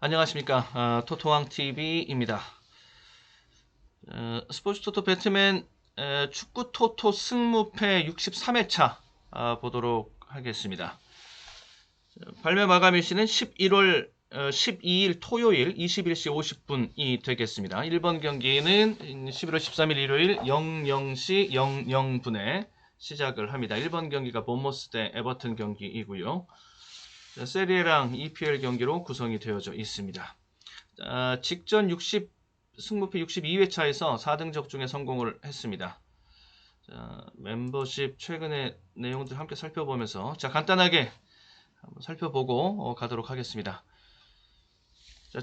안녕하십니까. 토토왕TV입니다. 스포츠 토토 배트맨 축구 토토 승무패 63회차 보도록 하겠습니다. 발매 마감일시는 11월 12일 토요일 21시 50분이 되겠습니다. 1번 경기는 11월 13일 일요일 00시 00분에 시작을 합니다. 1번 경기가 본머스 대 에버튼 경기이고요. 세리에랑 EPL 경기로 구성이 되어져 있습니다. 직전 승무패 62회차에서 4등 적중에 성공을 했습니다. 멤버십 최근의 내용들 함께 살펴보면서 간단하게 한번 살펴보고 가도록 하겠습니다.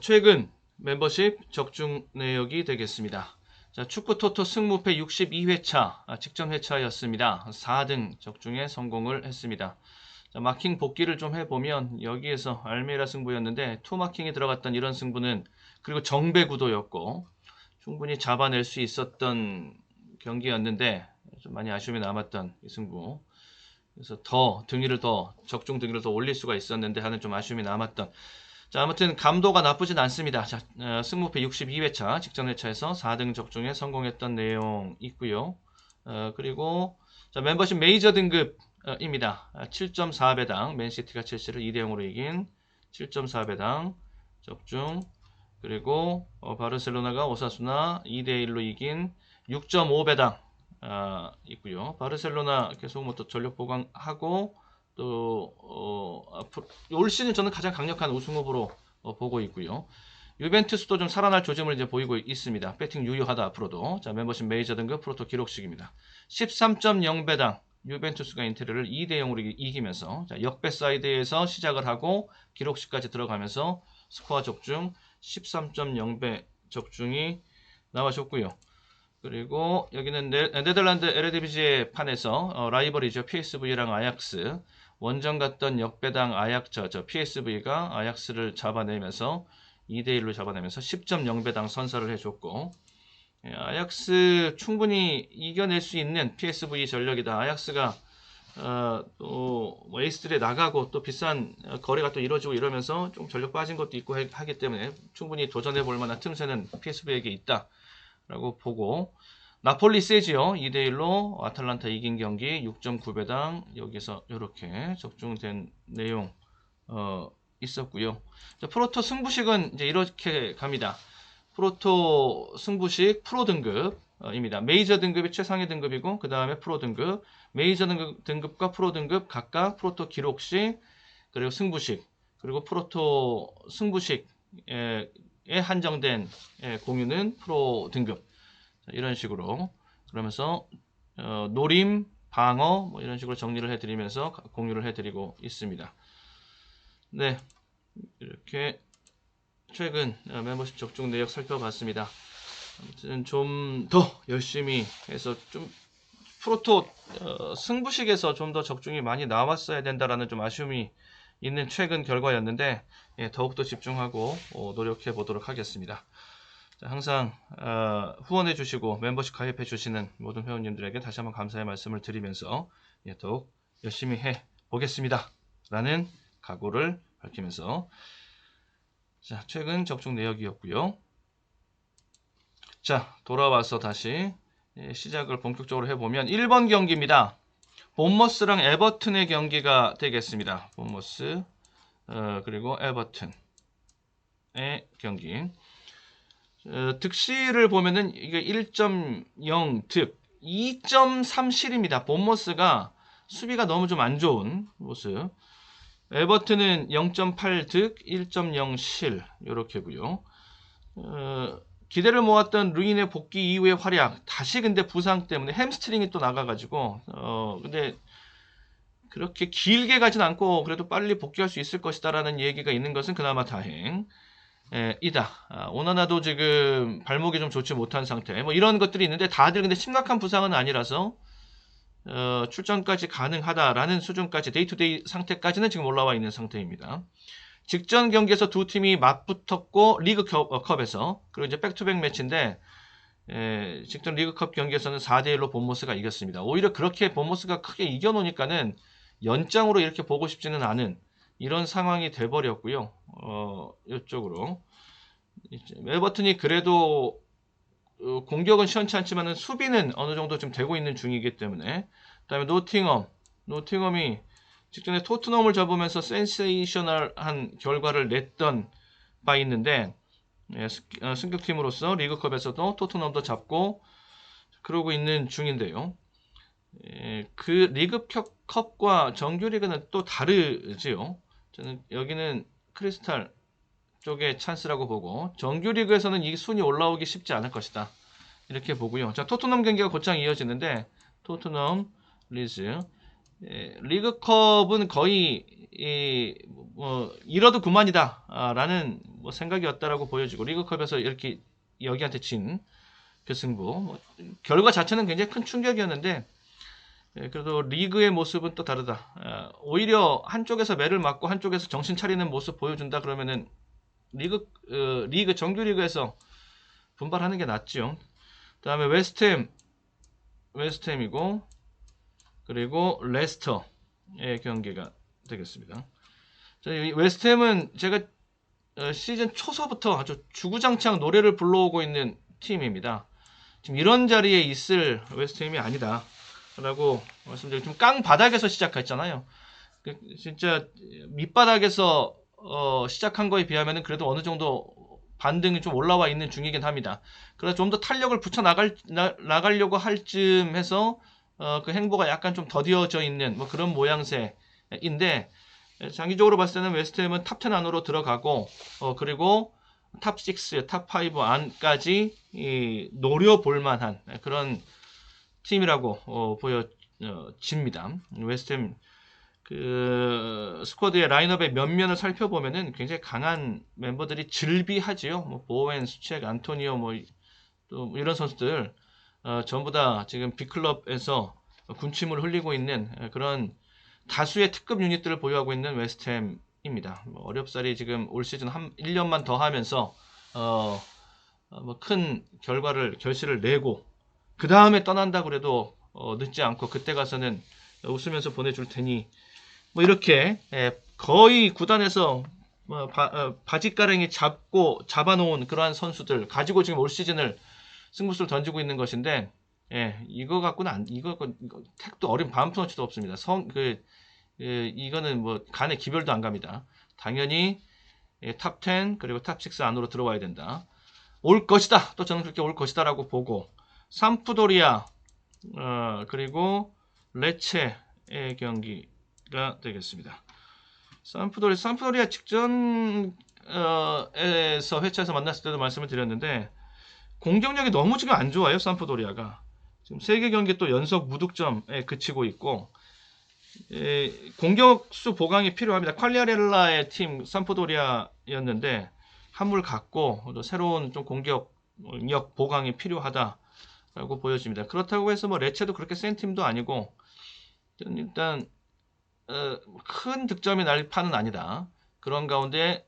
최근 멤버십 적중 내역이 되겠습니다. 축구 토토 승무패 62회차 직전 회차였습니다. 4등 적중에 성공을 했습니다. 마킹 복귀를 좀 해보면 여기에서 알메이라 승부였는데 투마킹이 들어갔던 이런 승부는 그리고 정배 구도였고 충분히 잡아낼 수 있었던 경기였는데 좀 많이 아쉬움이 남았던 이 승부. 그래서 적중 등위를 더 올릴 수가 있었는데 하는 좀 아쉬움이 남았던. 아무튼 감도가 나쁘진 않습니다. 승무패 62회차 직전 회차에서 4등 적중에 성공했던 내용 있고요. 그리고 멤버십 메이저 등급 입니다. 7.4배당 맨시티가 첼시를 2대0으로 이긴 7.4배당 적중. 그리고 바르셀로나가 오사수나 2대1로 이긴 6.5배당 있고요. 바르셀로나 계속 또 전력 보강하고 또 앞으로 올 시즌 저는 가장 강력한 우승 후보로 보고 있고요. 유벤투스도 좀 살아날 조짐을 이제 보이고 있습니다. 배팅 유효하다 앞으로도. 멤버십 메이저 등급 프로토 기록식입니다. 13.0배당 유벤투스가 인테리어를 2대0으로 이기면서 역배 사이드에서 시작을 하고 기록식까지 들어가면서 스코어 적중 13.0배 적중이 나와줬고요. 그리고 여기는 네덜란드 에르디비지의 판에서 라이벌이죠. PSV랑 아약스. 원정 갔던 역배당 PSV가 아약스를 잡아내면서 2대1로 잡아내면서 10.0배당 선사를 해줬고, 아약스 충분히 이겨낼 수 있는 PSV 전력이다. 아약스가 또 에이스들이 나가고 또 비싼 거래가 또 이루어지고 이러면서 좀 전력 빠진 것도 있고 하기 때문에 충분히 도전해 볼 만한 틈새는 PSV에게 있다라고 보고, 나폴리 세지요. 2대1로 아탈란타 이긴 경기 6.9배당 여기서 이렇게 적중된 내용 있었고요. 프로토 승부식은 이제 이렇게 갑니다. 프로토 승부식 프로 등급입니다. 메이저 등급이 최상위 등급이고 그 다음에 프로 등급, 메이저 등급과 프로 등급 각각 프로토 기록식, 그리고 승부식, 그리고 프로토 승부식에 한정된 공유는 프로 등급. 이런 식으로 그러면서 노림, 방어 뭐 이런 식으로 정리를 해드리면서 공유를 해드리고 있습니다. 네, 이렇게 최근 멤버십 적중 내역 살펴봤습니다. 아무튼 좀 더 열심히 해서 좀 프로토 승부식에서 좀 더 적중이 많이 나왔어야 된다라는 좀 아쉬움이 있는 최근 결과였는데 더욱더 집중하고 노력해 보도록 하겠습니다. 항상 후원해 주시고 멤버십 가입해 주시는 모든 회원님들에게 다시 한번 감사의 말씀을 드리면서 더욱 열심히 해 보겠습니다 라는 각오를 밝히면서 최근 적중 내역이었고요. 돌아와서 다시 시작을 본격적으로 해보면 1번 경기입니다. 본머스랑 에버튼의 경기가 되겠습니다. 본머스 그리고 에버튼의 경기. 득실을 보면은 이게 1.0 득, 2.37입니다. 본머스가 수비가 너무 좀 안 좋은 모습. 에버튼은 0.8 득, 1.0 실 이렇게고요. 기대를 모았던 루인의 복귀 이후의 활약, 다시 근데 부상 때문에 햄스트링이 또 나가가지고 근데 그렇게 길게 가진 않고 그래도 빨리 복귀할 수 있을 것이다라는 얘기가 있는 것은 그나마 다행. 이다. 오나나도 지금 발목이 좀 좋지 못한 상태. 뭐 이런 것들이 있는데 다들 근데 심각한 부상은 아니라서 출전까지 가능하다라는 수준까지 데이투데이 상태까지는 지금 올라와 있는 상태입니다. 직전 경기에서 두 팀이 맞붙었고 리그컵에서 그리고 이제 백투백 매치인데 직전 리그컵 경기에서는 4대1로 본머스가 이겼습니다. 오히려 그렇게 본머스가 크게 이겨놓으니까는 연장으로 이렇게 보고 싶지는 않은 이런 상황이 돼버렸고요. 이쪽으로 에버튼이 그래도 공격은 시원찮지만은 수비는 어느 정도 좀 되고 있는 중이기 때문에. 그다음에 노팅엄이 직전에 토트넘을 잡으면서 센세이셔널한 결과를 냈던 바 있는데, 승격팀으로서 리그컵에서도 토트넘도 잡고 그러고 있는 중인데요. 그 리그컵과 정규리그는 또 다르지요. 저는 여기는 크리스탈 쪽의 찬스라고 보고, 정규리그에서는 이 순위 올라오기 쉽지 않을 것이다, 이렇게 보고요. 자, 토트넘 경기가 곧장 이어지는데, 토트넘 리즈, 리그컵은 거의 이뤄도 그만이다 라는 생각이었다라고 보여지고, 리그컵에서 이렇게 여기한테 진 그 승부, 결과 자체는 굉장히 큰 충격이었는데, 그래도 리그의 모습은 또 다르다. 오히려 한쪽에서 매를 맞고 한쪽에서 정신 차리는 모습 보여준다 그러면은 리그 정규리그에서 분발하는 게 낫죠. 그다음에 웨스트햄이고, 그리고 레스터의 경기가 되겠습니다. 웨스트햄은 제가 시즌 초서부터 아주 주구장창 노래를 불러오고 있는 팀입니다. 지금 이런 자리에 있을 웨스트햄이 아니다 라고 말씀드리고, 좀 깡 바닥에서 시작했잖아요. 진짜 밑바닥에서 시작한 거에 비하면 그래도 어느 정도 반등이 좀 올라와 있는 중이긴 합니다. 그래서 좀 더 탄력을 붙여 나가려고 할 쯤해서 그 행보가 약간 좀 더디어져 있는 그런 모양새인데, 장기적으로 봤을 때는 웨스트햄은 탑10 안으로 들어가고, 그리고 탑6, 탑5 안까지 노려볼 만한 그런 팀이라고 보여집니다. 웨스트햄 그 스쿼드의 라인업의 면면을 살펴보면은 굉장히 강한 멤버들이 즐비하지요. 보웬, 수책, 안토니오, 또 이런 선수들 전부 다 지금 빅클럽에서 군침을 흘리고 있는 그런 다수의 특급 유닛들을 보유하고 있는 웨스트햄입니다. 어렵사리 지금 올 시즌 1년만 더 하면서 큰 결실을 내고 그 다음에 떠난다 그래도 늦지 않고 그때 가서는 웃으면서 보내줄 테니, 이렇게 거의 구단에서 바짓가랑이 잡아놓은 그러한 선수들 가지고 지금 올 시즌을 승부수를 던지고 있는 것인데, 이거 갖고는 이거 택도 어린 반푼어치도 없습니다. 이거는 간에 기별도 안 갑니다. 당연히 탑10 그리고 탑6 안으로 들어와야 된다. 올 것이다. 또 저는 그렇게 올 것이다라고 보고, 삼프도리아 그리고 레체의 경기가 되겠습니다. 삼프도리아 직전에서 회차에서 만났을 때도 말씀을 드렸는데, 공격력이 너무 지금 안 좋아요. 삼프도리아가 지금 3개 경기 또 연속 무득점에 그치고 있고, 공격수 보강이 필요합니다. 퀄리아렐라의 팀 삼프도리아였는데 한물 갔고, 또 새로운 좀 공격력 보강이 필요하다라고 보여집니다. 그렇다고 해서 레체도 그렇게 센 팀도 아니고, 일단 큰 득점이 날 판은 아니다. 그런 가운데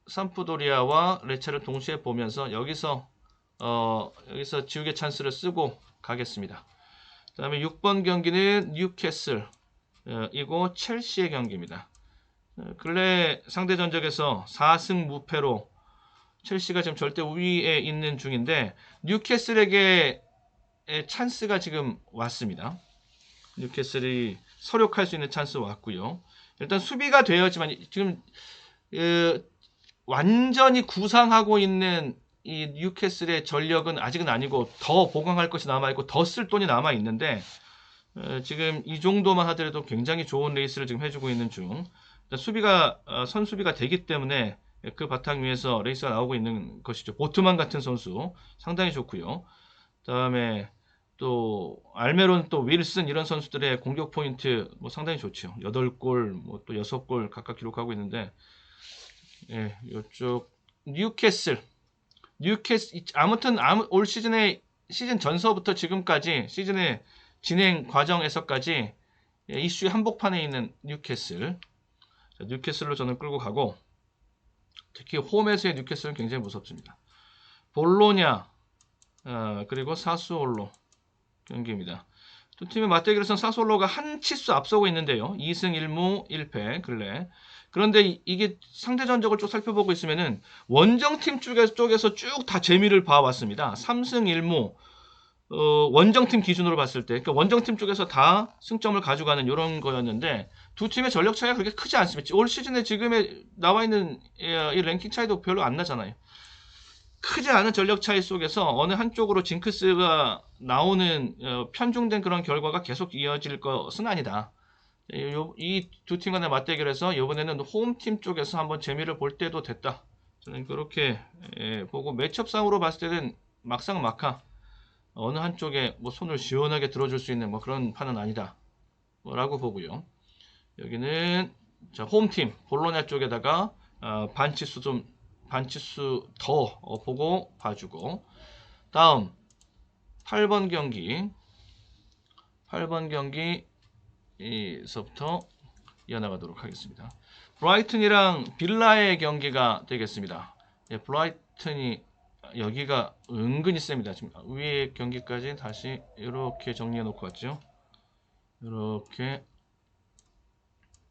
삼프도리아와 레체를 동시에 보면서 여기서 지우개 찬스를 쓰고 가겠습니다. 그 다음에 6번 경기는 뉴캐슬 이고 첼시의 경기입니다. 근래 상대 전적에서 4승 무패로 첼시가 지금 절대 우위에 있는 중인데, 뉴캐슬에게 찬스가 지금 왔습니다. 뉴캐슬이 서력할 수 있는 찬스 왔고요. 일단 수비가 되었지만 지금 완전히 구상하고 있는 이 뉴캐슬의 전력은 아직은 아니고, 더 보강할 것이 남아있고 더 쓸 돈이 남아있는데, 지금 이 정도만 하더라도 굉장히 좋은 레이스를 지금 해주고 있는 중. 수비가 선수비가 되기 때문에 그 바탕 위에서 레이스가 나오고 있는 것이죠. 보트만 같은 선수 상당히 좋고요. 다음에 또 알메론, 또 윌슨, 이런 선수들의 공격 포인트 상당히 좋죠. 8골 또 6골 각각 기록하고 있는데, 이쪽 뉴캐슬 아무튼 올 시즌 전서부터 지금까지 시즌의 진행 과정에서까지 이슈 한복판에 있는 뉴캐슬. 뉴캐슬로 저는 끌고 가고, 특히 홈에서의 뉴캐슬은 굉장히 무섭습니다. 볼로냐 그리고 사스올로 경기입니다. 두 팀의 맞대결에서는 사솔로가 한 치수 앞서고 있는데요. 2승 1무 1패 근래. 그런데 이게 상대 전적을 쭉 살펴보고 있으면은 원정팀 쪽에서 쭉 다 재미를 봐왔습니다. 3승 1무 원정팀 기준으로 봤을 때, 그러니까 원정팀 쪽에서 다 승점을 가져가는 이런 거였는데 두 팀의 전력 차이가 그렇게 크지 않습니다. 올 시즌에 지금에 나와 있는 이 랭킹 차이도 별로 안 나잖아요. 크지 않은 전력 차이 속에서 어느 한쪽으로 징크스가 나오는 편중된 그런 결과가 계속 이어질 것은 아니다. 이 두 팀 간의 맞대결에서 이번에는 홈팀 쪽에서 한번 재미를 볼 때도 됐다. 저는 그렇게 보고 매첩상으로 봤을 때는 막상 막하 어느 한쪽에 뭐 손을 시원하게 들어줄 수 있는 뭐 그런 판은 아니다 라고 보고요. 여기는 자, 홈팀 볼로냐 쪽에다가 반치수 더 보고 봐주고, 다음 8번 경기에서부터 이어나가도록 하겠습니다. 브라이튼이랑 빌라의 경기가 되겠습니다. 예, 브라이튼이 여기가 은근히 셉니다. 지금 위에 경기까지 다시 이렇게 정리해 놓고 왔죠. 이렇게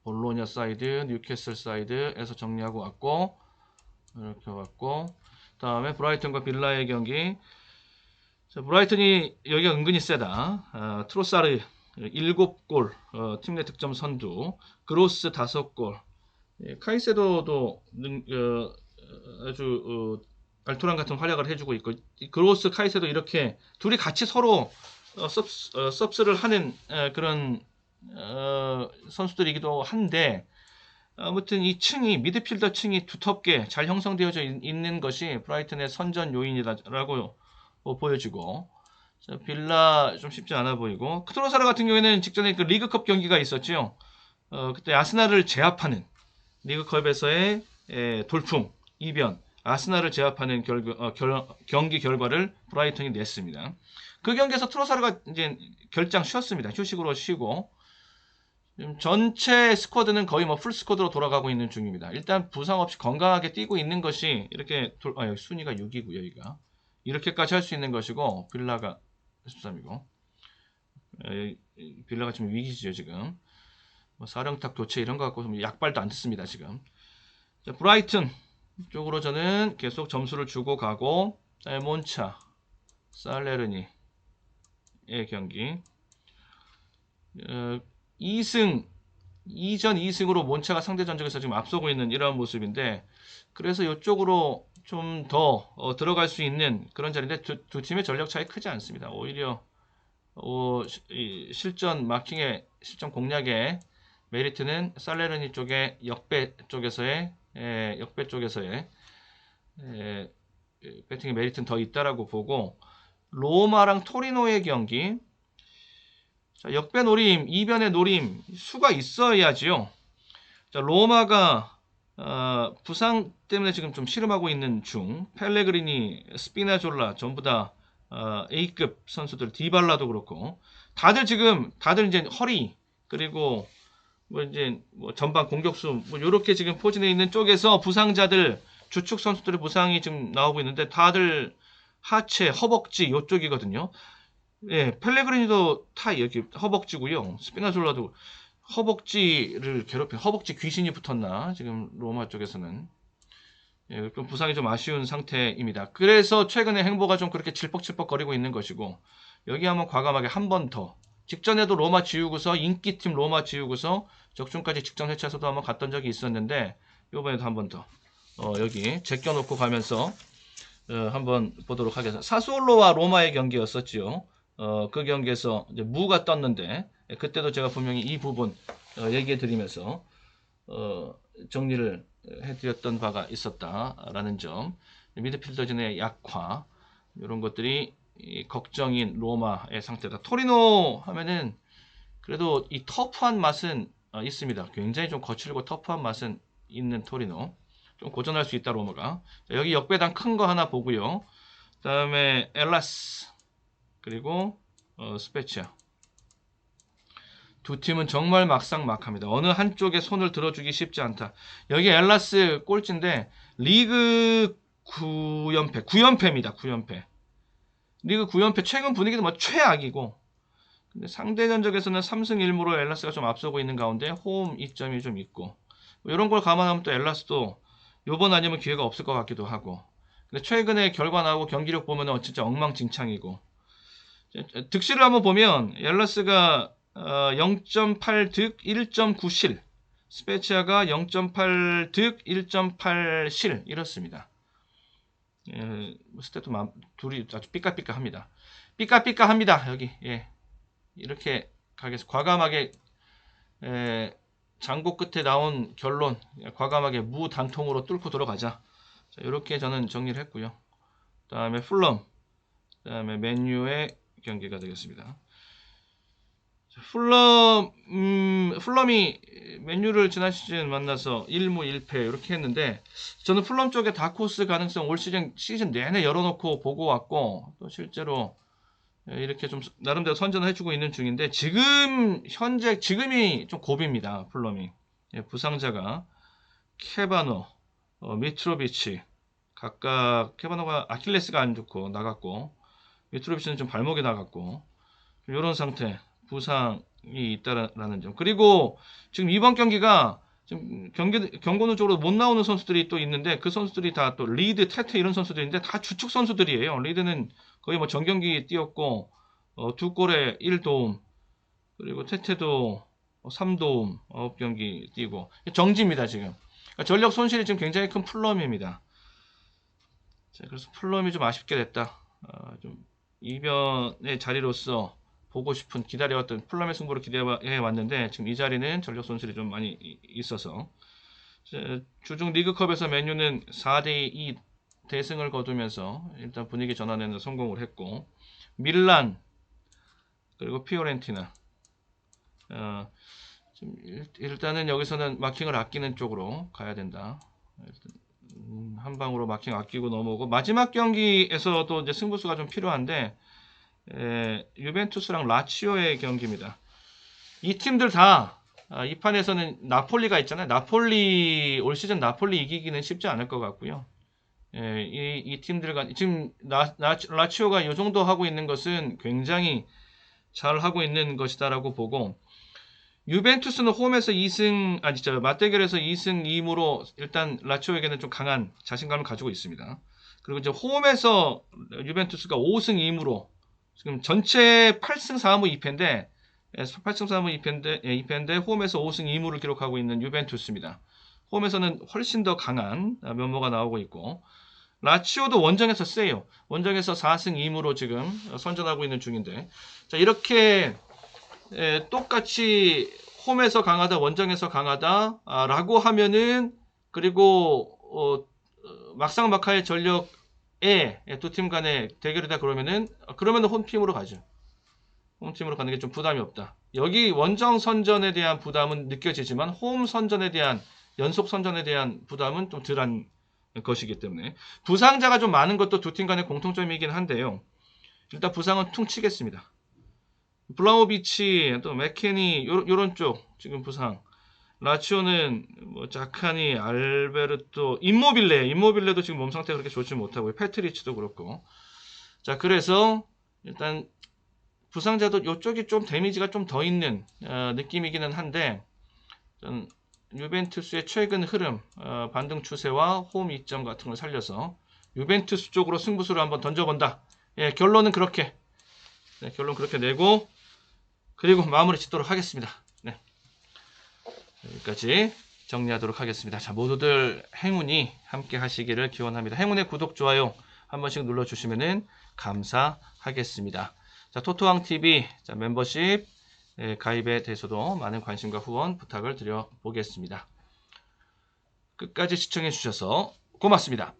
볼로냐 사이드, 뉴캐슬 사이드에서 정리하고 왔고, 이렇게 왔고, 다음에 브라이튼과 빌라의 경기. 자, 브라이튼이 여기가 은근히 세다. 트로사르 7골, 팀 내 득점 선두, 그로스 5골, 카이세도도 아주 알토란 같은 활약을 해주고 있고, 그로스, 카이세도 이렇게 둘이 같이 서로 서브스를 하는 그런 선수들이기도 한데, 아무튼 이 층이 미드필더 층이 두텁게 잘 형성되어져 있는 것이 브라이튼의 선전 요인이다라고 보여지고, 자, 빌라 좀 쉽지 않아 보이고, 트로사르 같은 경우에는 직전에 그 리그컵 경기가 있었죠. 그때 아스날을 제압하는 리그컵에서의 돌풍 이변, 아스날을 제압하는 경기 결과를 브라이튼이 냈습니다. 그 경기에서 트로사르가 이제 결장 쉬었습니다. 휴식으로 쉬고. 전체 스쿼드는 거의 뭐 풀 스쿼드로 돌아가고 있는 중입니다. 일단 부상 없이 건강하게 뛰고 있는 것이 이렇게 여기 순위가 6이고요. 여기가 이렇게까지 할 수 있는 것이고, 빌라가 13이고, 빌라가 지금 위기지요. 지금 뭐 사령탑 교체 이런 거 갖고 약발도 안 듣습니다. 지금. 자, 브라이튼 쪽으로 저는 계속 점수를 주고 가고, 몬차 살레르니의 경기 2승 2승으로 몬차가 상대 전적에서 지금 앞서고 있는 이러한 모습인데, 그래서 이쪽으로 좀 더 들어갈 수 있는 그런 자리인데 두 팀의 전력 차이 크지 않습니다. 오히려 실전 마킹의 실전 공략의 메리트는 살레르니 쪽의 역배 쪽에서의 배팅의 메리트는 더 있다라고 보고, 로마랑 토리노의 경기. 자, 역배 노림, 이변의 노림 수가 있어야지요. 자, 로마가 부상 때문에 지금 좀 씨름하고 있는 중, 펠레그리니, 스피나졸라 전부 다 A급 선수들, 디발라도 그렇고, 다들 이제 허리, 그리고 뭐 이제 뭐 전방 공격수 뭐 이렇게 지금 포진해 있는 쪽에서 부상자들, 주축 선수들의 부상이 지금 나오고 있는데 다들 하체, 허벅지 요쪽이거든요. 예, 펠레그리니도 다 여기 허벅지고요. 스피나졸라도 허벅지를 괴롭힌 허벅지 귀신이 붙었나 지금 로마 쪽에서는 좀 부상이 좀 아쉬운 상태입니다. 그래서 최근에 행보가 좀 그렇게 질퍽질퍽거리고 있는 것이고, 여기 한번 과감하게 한 번 더, 직전에도 로마 지우고서 인기팀 로마 지우고서 적중까지 직전 회차에서도 한번 갔던 적이 있었는데, 이번에도 한 번 더 여기 제껴놓고 가면서 한번 보도록 하겠습니다. 사수올로와 로마의 경기였었지요. 그 경기에서 이제 무가 떴는데, 그때도 제가 분명히 이 부분 얘기해 드리면서 정리를 해드렸던 바가 있었다라는 점, 미드필더진의 약화 이런 것들이 걱정인 로마의 상태다. 토리노 하면은 그래도 이 터프한 맛은 있습니다. 굉장히 좀 거칠고 터프한 맛은 있는 토리노, 좀 고전할 수 있다 로마가. 자, 여기 역배당 큰 거 하나 보고요. 그 다음에 엘라스 그리고 스페치아, 두 팀은 정말 막상막합니다. 어느 한쪽에 손을 들어주기 쉽지 않다. 여기 엘라스 꼴찌인데 리그 9연패입니다. 9연패. 리그 9연패, 최근 분위기도 뭐 최악이고, 근데 상대 전적에서는 3승 1무로 엘라스가 좀 앞서고 있는 가운데 홈 이점이 좀 있고 뭐 이런 걸 감안하면 또 엘라스도 요번 아니면 기회가 없을 것 같기도 하고 근데 최근에 결과 나오고 경기력 보면 진짜 엉망진창이고 득실을 한번 보면 엘라스가 0.8득 1.9실 스페치아가 0.8득 1.8실 이렇습니다. 스탯도 둘이 아주 삐까삐까합니다. 삐까삐까합니다. 여기 이렇게 가겠습니다. 과감하게 장고 끝에 나온 결론 과감하게 무단통으로 뚫고 들어가자. 자, 이렇게 저는 정리를 했고요. 그 다음에 풀럼 그 다음에 맨유의 경기가 되겠습니다. 풀럼이 맨유를 지난 시즌 만나서 1무 1패 이렇게 했는데 저는 풀럼 쪽에 다크호스 가능성 올 시즌 내내 열어놓고 보고 왔고 또 실제로 이렇게 좀 나름대로 선전을 해주고 있는 중인데 지금이 좀 고비입니다. 풀럼이 부상자가 케바노, 미트로비치 각각 케바노가 아킬레스가 안 좋고 나갔고 미트로비치는 좀 발목이 나갔고 이런 상태 부상이 있다라는 점. 그리고 지금 이번 경기가 지금 경고 누적으로 못 나오는 선수들이 또 있는데 그 선수들이 다 또 리드, 테테 이런 선수들인데 다 주축 선수들이에요. 리드는 거의 뭐 전경기 뛰었고 2골에 1도움 그리고 테테도 3도움 9경기 뛰고 정지입니다 지금. 그러니까 전력 손실이 지금 굉장히 큰 풀럼입니다. 자, 그래서 풀럼이 좀 아쉽게 됐다. 좀 이변의 자리로서 보고 싶은 기다려왔던 풀럼의 승부를 기대해 왔는데 지금 이 자리는 전력 손실이 좀 많이 있어서 주중 리그컵에서 맨유는 4대2 대승을 거두면서 일단 분위기 전환에는 성공을 했고 밀란 그리고 피오렌티나 일단은 여기서는 마킹을 아끼는 쪽으로 가야 된다. 한 방으로 마킹 아끼고 넘어오고 마지막 경기에서도 이제 승부수가 좀 필요한데 유벤투스랑 라치오의 경기입니다. 이 팀들 다 이 판에서는 나폴리가 있잖아요. 올 시즌 나폴리 이기기는 쉽지 않을 것 같고요. 이 팀들과 지금 라치오가 이 정도 하고 있는 것은 굉장히 잘 하고 있는 것이다라고 보고 유벤투스는 홈에서 2승 맞대결에서 2승 2무로 일단 라치오에게는 좀 강한 자신감을 가지고 있습니다. 그리고 이제 홈에서 유벤투스가 5승 2무로 지금 전체 8승 4무 2패인데 8승 4무 2패인데 홈에서 5승 2무를 기록하고 있는 유벤투스입니다. 홈에서는 훨씬 더 강한 면모가 나오고 있고 라치오도 원정에서 세요. 원정에서 4승 2무로 지금 선전하고 있는 중인데 자 이렇게 똑같이 홈에서 강하다 원정에서 강하다 라고 하면은 그리고 막상막하의 전력에 두 팀 간의 대결이다 그러면은 홈팀으로 가죠. 홈팀으로 가는 게 좀 부담이 없다. 여기 원정 선전에 대한 부담은 느껴지지만 홈 선전에 대한 연속 선전에 대한 부담은 좀 덜한 것이기 때문에 부상자가 좀 많은 것도 두 팀 간의 공통점이긴 한데요. 일단 부상은 퉁 치겠습니다. 블라우비치 또 맥케니 요런 쪽 지금 부상 라치오는 뭐 자카니 알베르토 임모빌레도 지금 몸 상태가 그렇게 좋지 못하고 페트리치도 그렇고 자 그래서 일단 부상자도 요쪽이 좀 데미지가 좀 더 있는 느낌이기는 한데 유벤투스의 최근 흐름 반등 추세와 홈 이점 같은 걸 살려서 유벤투스 쪽으로 승부수를 한번 던져본다. 결론은 그렇게 결론 그렇게 내고 그리고 마무리 짓도록 하겠습니다. 네. 여기까지 정리하도록 하겠습니다. 자, 모두들 행운이 함께 하시기를 기원합니다. 행운의 구독, 좋아요 한 번씩 눌러주시면 감사하겠습니다. 자, 토토왕TV 멤버십 가입에 대해서도 많은 관심과 후원 부탁을 드려보겠습니다. 끝까지 시청해 주셔서 고맙습니다.